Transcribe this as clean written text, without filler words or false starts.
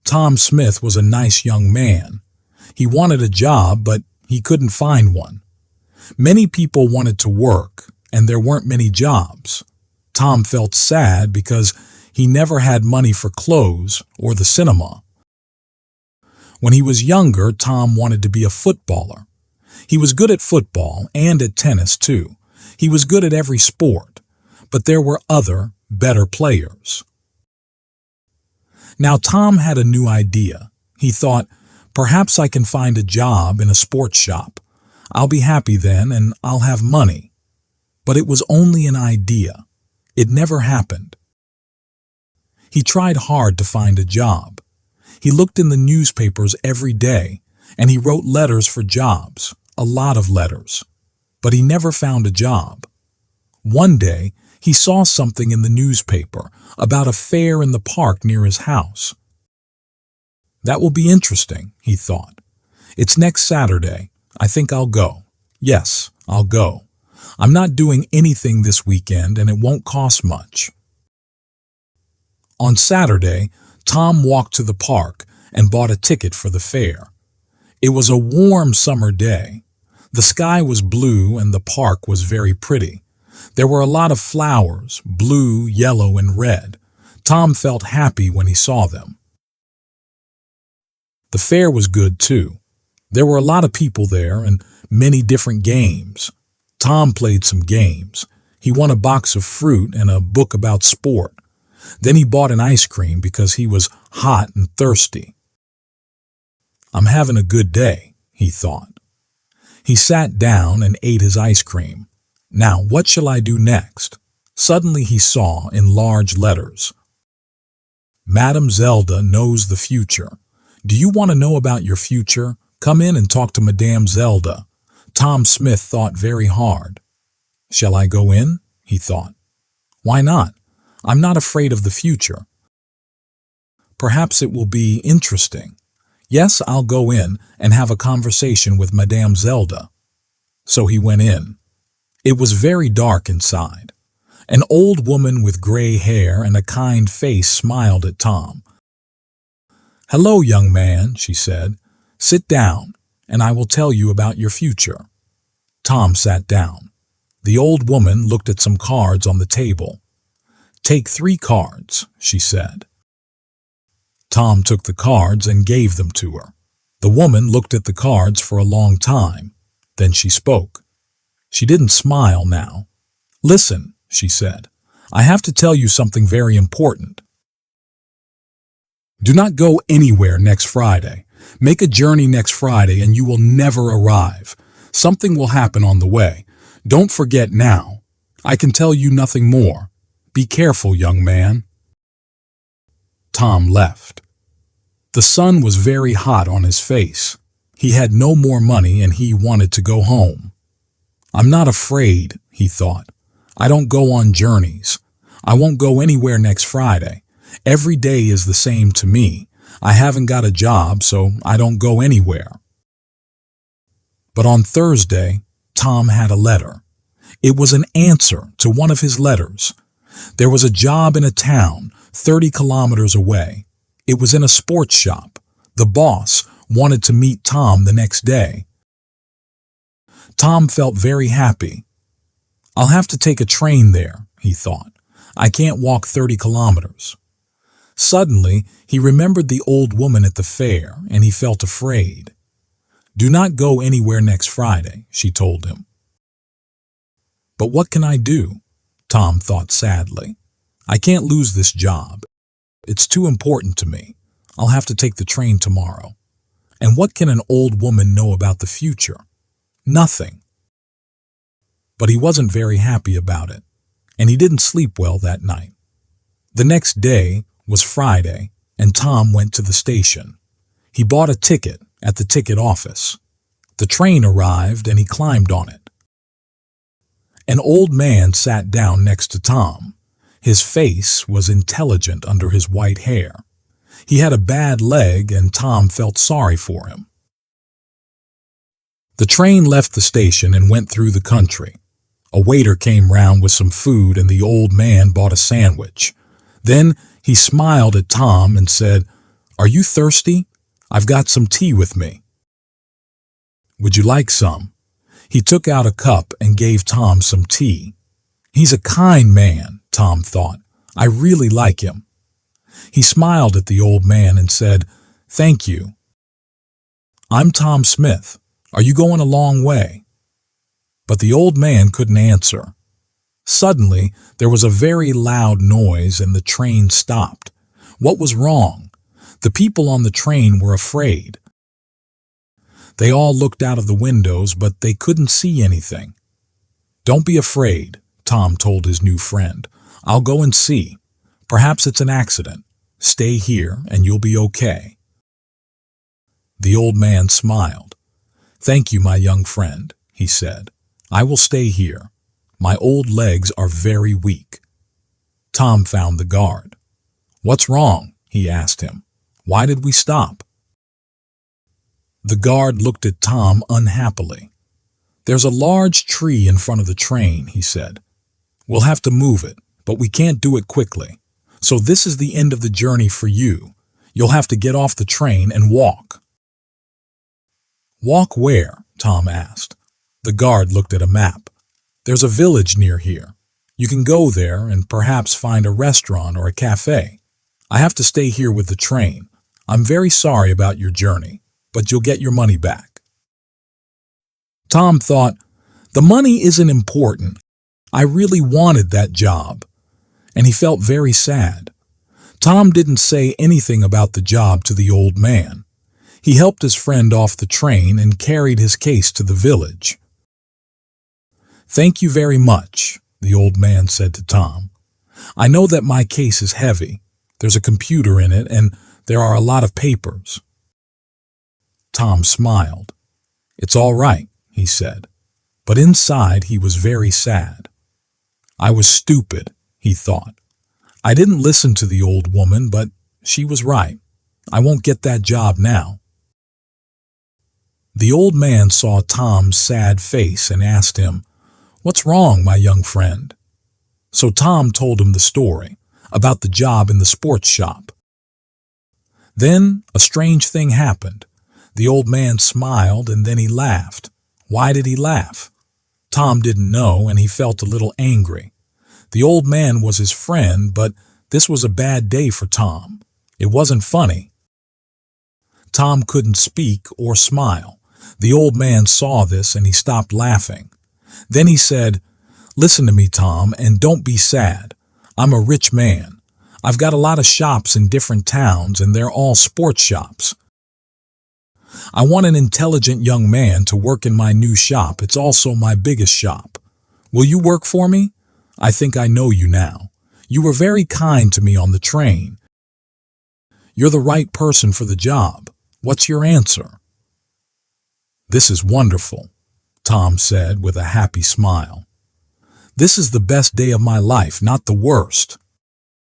Tom Smith was a nice young man. He wanted a job, but he couldn't find one. Many people wanted to work, and there weren't many jobs. Tom felt sad because he never had money for clothes or the cinema. When he was younger, Tom wanted to be a footballer. He was good at football and at tennis, too. He was good at every sport, but there were other, better players. Now Tom had a new idea. He thought, perhaps I can find a job in a sports shop. I'll be happy then and I'll have money. But it was only an idea. It never happened. He tried hard to find a job. He looked in the newspapers every day, and he wrote letters for jobs, a lot of letters. But he never found a job. One day, he saw something in the newspaper about a fair in the park near his house. That will be interesting, he thought. It's next Saturday. I think I'll go. Yes, I'll go. I'm not doing anything this weekend and it won't cost much. On Saturday, Tom walked to the park and bought a ticket for the fair. It was a warm summer day. The sky was blue and the park was very pretty. There were a lot of flowers, blue, yellow, and red. Tom felt happy when he saw them. The fair was good too. There were a lot of people there and many different games. Tom played some games. He won a box of fruit and a book about sport. Then he bought an ice cream because he was hot and thirsty. I'm having a good day, he thought. He sat down and ate his ice cream. Now, what shall I do next? Suddenly he saw in large letters, Madame Zelda knows the future. Do you want to know about your future? Come in and talk to Madame Zelda. Tom Smith thought very hard. Shall I go in? He thought. Why not? I'm not afraid of the future. Perhaps it will be interesting. Yes, I'll go in and have a conversation with Madame Zelda. So he went in. It was very dark inside. An old woman with gray hair and a kind face smiled at Tom. Hello, young man, she said. Sit down, and I will tell you about your future. Tom sat down. The old woman looked at some cards on the table. Take 3 cards, she said. Tom took the cards and gave them to her. The woman looked at the cards for a long time. Then she spoke. She didn't smile now. Listen, she said. I have to tell you something very important. Do not go anywhere next Friday. Make a journey next Friday and you will never arrive. Something will happen on the way. Don't forget now. I can tell you nothing more. Be careful, young man. Tom left. The sun was very hot on his face. He had no more money and he wanted to go home. I'm not afraid, he thought. I don't go on journeys. I won't go anywhere next Friday. Every day is the same to me. I haven't got a job, so I don't go anywhere. But on Thursday, Tom had a letter. It was an answer to one of his letters. There was a job in a town 30 kilometers away. It was in a sports shop. The boss wanted to meet Tom the next day. Tom felt very happy. I'll have to take a train there, he thought. I can't walk 30 kilometers. Suddenly, he remembered the old woman at the fair, and he felt afraid. Do not go anywhere next Friday, she told him. But what can I do? Tom thought sadly. I can't lose this job. It's too important to me. I'll have to take the train tomorrow. And what can an old woman know about the future? Nothing. But he wasn't very happy about it, and he didn't sleep well that night. The next day was Friday, and Tom went to the station. He bought a ticket at the ticket office. The train arrived, and he climbed on it. An old man sat down next to Tom. His face was intelligent under his white hair. He had a bad leg, and Tom felt sorry for him. The train left the station and went through the country. A waiter came round with some food, and the old man bought a sandwich. Then he smiled at Tom and said, Are you thirsty? I've got some tea with me. Would you like some? He took out a cup and gave Tom some tea. He's a kind man, Tom thought. I really like him. He smiled at the old man and said, Thank you. I'm Tom Smith. Are you going a long way? But the old man couldn't answer. Suddenly, there was a very loud noise and the train stopped. What was wrong? The people on the train were afraid. They all looked out of the windows, but they couldn't see anything. Don't be afraid, Tom told his new friend. I'll go and see. Perhaps it's an accident. Stay here and you'll be okay. The old man smiled. Thank you, my young friend, he said. I will stay here. My old legs are very weak. Tom found the guard. What's wrong? He asked him. Why did we stop? The guard looked at Tom unhappily. There's a large tree in front of the train, he said. We'll have to move it, but we can't do it quickly. So this is the end of the journey for you. You'll have to get off the train and walk. Walk where? Tom asked. The guard looked at a map. There's a village near here. You can go there and perhaps find a restaurant or a cafe. I have to stay here with the train. I'm very sorry about your journey, but you'll get your money back. Tom thought, the money isn't important. I really wanted that job. And he felt very sad. Tom didn't say anything about the job to the old man. He helped his friend off the train and carried his case to the village. Thank you very much, the old man said to Tom. I know that my case is heavy. There's a computer in it and there are a lot of papers. Tom smiled. It's all right, he said. But inside he was very sad. I was stupid, he thought. I didn't listen to the old woman, but she was right. I won't get that job now. The old man saw Tom's sad face and asked him, What's wrong, my young friend? So Tom told him the story about the job in the sports shop. Then a strange thing happened. The old man smiled and then he laughed. Why did he laugh? Tom didn't know and he felt a little angry. The old man was his friend, but this was a bad day for Tom. It wasn't funny. Tom couldn't speak or smile. The old man saw this and he stopped laughing. Then he said, Listen to me, Tom, and don't be sad. I'm a rich man. I've got a lot of shops in different towns and they're all sports shops. I want an intelligent young man to work in my new shop. It's also my biggest shop. Will you work for me? I think I know you now. You were very kind to me on the train. You're the right person for the job. What's your answer? This is wonderful, Tom said with a happy smile. This is the best day of my life, not the worst.